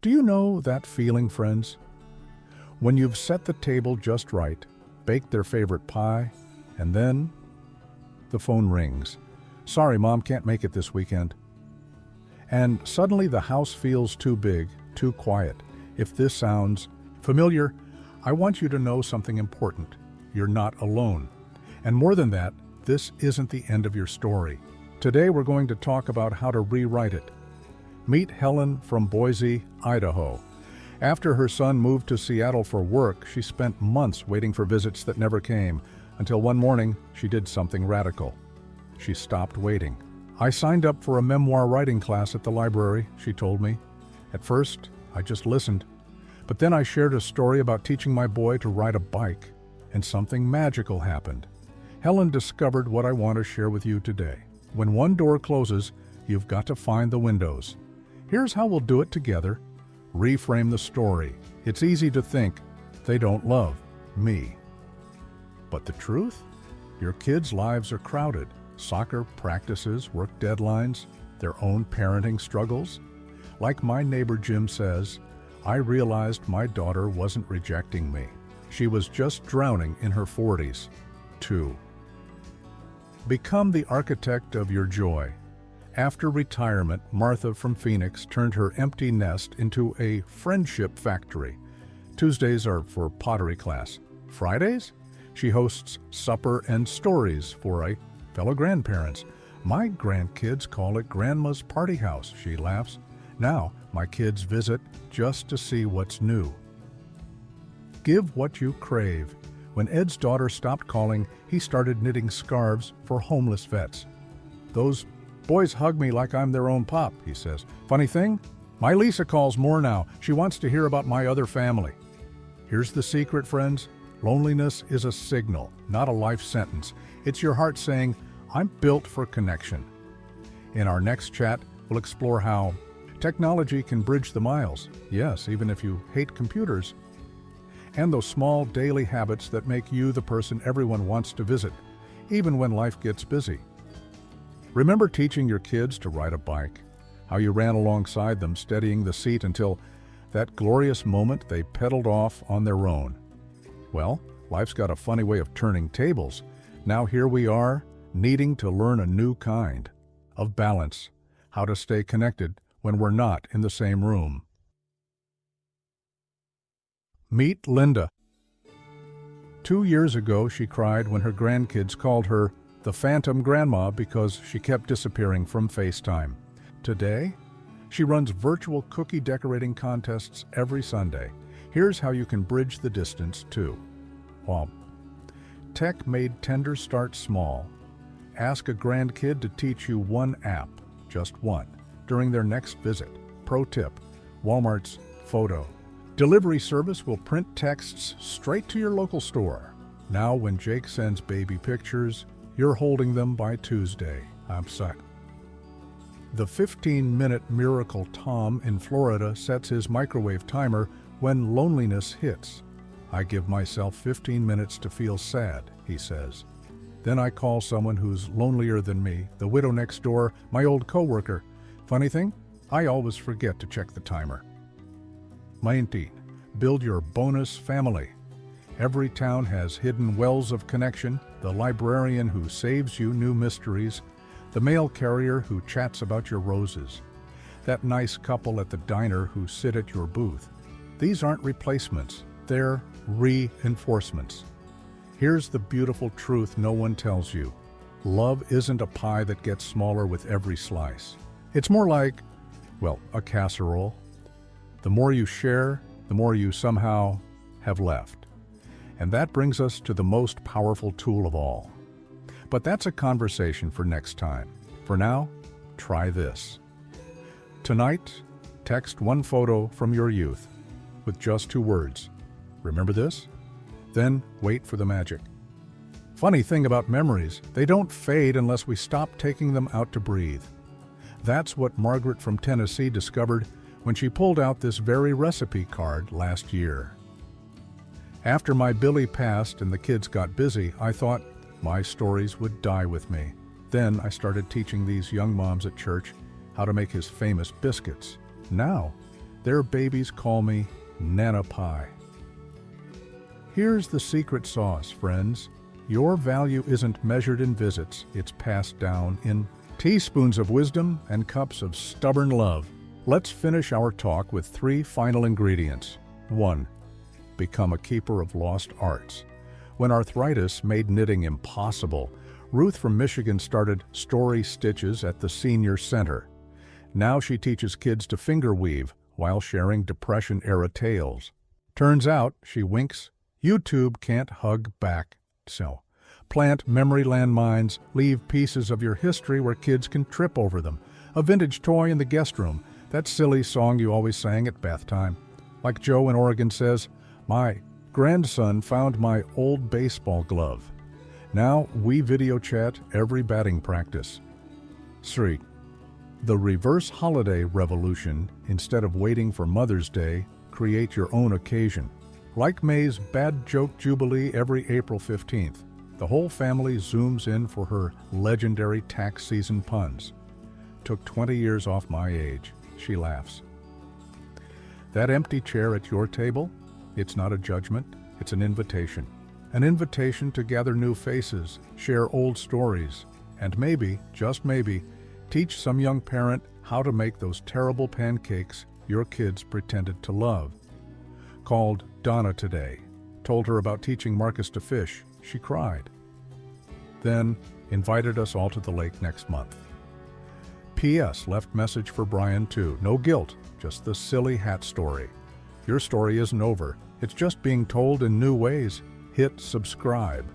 Do you know that feeling, friends? When you've set the table just right, baked their favorite pie, and then the phone rings. Sorry, Mom can't make it this weekend. And suddenly the house feels too big, too quiet. If this sounds familiar, I want you to know something important. You're not alone. And more than that, this isn't the end of your story. Today we're going to talk about how to rewrite it. Meet Helen from Boise, Idaho. After her son moved to Seattle for work, she spent months waiting for visits that never came, until one morning she did something radical. She stopped waiting. I signed up for a memoir writing class at the library, she told me. At first, I just listened. But then I shared a story about teaching my boy to ride a bike, and something magical happened. Helen discovered what I want to share with you today. When one door closes, you've got to find the windows. Here's how we'll do it together. Reframe the story. It's easy to think, they don't love me. But the truth? Your kids' lives are crowded. Soccer practices, work deadlines, their own parenting struggles. Like my neighbor Jim says, I realized my daughter wasn't rejecting me. She was just drowning in her 40s, too. Become the architect of your joy. After retirement, Martha from Phoenix turned her empty nest into a friendship factory. Tuesdays are for pottery class. Fridays? She hosts supper and stories for fellow grandparents. My grandkids call it Grandma's Party House, she laughs. Now, my kids visit just to see what's new. Give what you crave. When Ed's daughter stopped calling, he started knitting scarves for homeless vets. Those boys hug me like I'm their own pop, he says. Funny thing, my Lisa calls more now. She wants to hear about my other family. Here's the secret, friends. Loneliness is a signal, not a life sentence. It's your heart saying, I'm built for connection. In our next chat, we'll explore how technology can bridge the miles. Yes, even if you hate computers. And those small daily habits that make you the person everyone wants to visit, even when life gets busy. Remember teaching your kids to ride a bike, how you ran alongside them, steadying the seat until that glorious moment they pedaled off on their own. Well, life's got a funny way of turning tables. Now here we are, needing to learn a new kind of balance, how to stay connected when we're not in the same room. Meet Linda. 2 years ago, she cried when her grandkids called her the Phantom Grandma because she kept disappearing from FaceTime. Today, she runs virtual cookie decorating contests every Sunday. Here's how you can bridge the distance, too. Well, tech made tender start small. Ask a grandkid to teach you one app, just one, during their next visit. Pro tip, Walmart's Photo delivery service will print texts straight to your local store. Now when Jake sends baby pictures, you're holding them by Tuesday. I'm set. The 15-minute miracle Tom in Florida sets his microwave timer when loneliness hits. I give myself 15 minutes to feel sad, he says. Then I call someone who's lonelier than me, the widow next door, my old coworker. Funny thing, I always forget to check the timer. 19. Build your bonus family. Every town has hidden wells of connection, the librarian who saves you new mysteries, the mail carrier who chats about your roses, that nice couple at the diner who sit at your booth. These aren't replacements, they're reinforcements. Here's the beautiful truth no one tells you. Love isn't a pie that gets smaller with every slice. It's more like, well, a casserole. The more you share, the more you somehow have left. And that brings us to the most powerful tool of all. But that's a conversation for next time. For now, try this. Tonight, text one photo from your youth with just 2 words. Remember this? Then wait for the magic. Funny thing about memories, they don't fade unless we stop taking them out to breathe. That's what Margaret from Tennessee discovered when she pulled out this very recipe card last year. After my Billy passed and the kids got busy, I thought my stories would die with me. Then I started teaching these young moms at church how to make his famous biscuits. Now, Their babies call me Nana Pie. Here's the secret sauce, friends. Your value isn't measured in visits, it's passed down in teaspoons of wisdom and cups of stubborn love. Let's finish our talk with 3 final ingredients. 1. Become a keeper of lost arts. When arthritis made knitting impossible, Ruth from Michigan started Story Stitches at the Senior Center. Now she teaches kids to finger weave while sharing Depression-era tales. Turns out, she winks, YouTube can't hug back. So, plant memory landmines, leave pieces of your history where kids can trip over them. A vintage toy in the guest room, that silly song you always sang at bath time. Like Joe in Oregon says, my grandson found my old baseball glove. Now we video chat every batting practice. 3. The reverse holiday revolution. Instead of waiting for Mother's Day, create your own occasion. Like May's Bad Joke Jubilee every April 15th, the whole family zooms in for her legendary tax season puns. Took 20 years off my age, she laughs. That empty chair at your table, it's not a judgment, it's an invitation. An invitation to gather new faces, share old stories, and maybe, just maybe, teach some young parent how to make those terrible pancakes your kids pretended to love. Called Donna today, told her about teaching Marcus to fish. She cried. Then invited us all to the lake next month. P.S. Left message for Brian too. No guilt, just the silly hat story. Your story isn't over. It's just being told in new ways. Hit subscribe.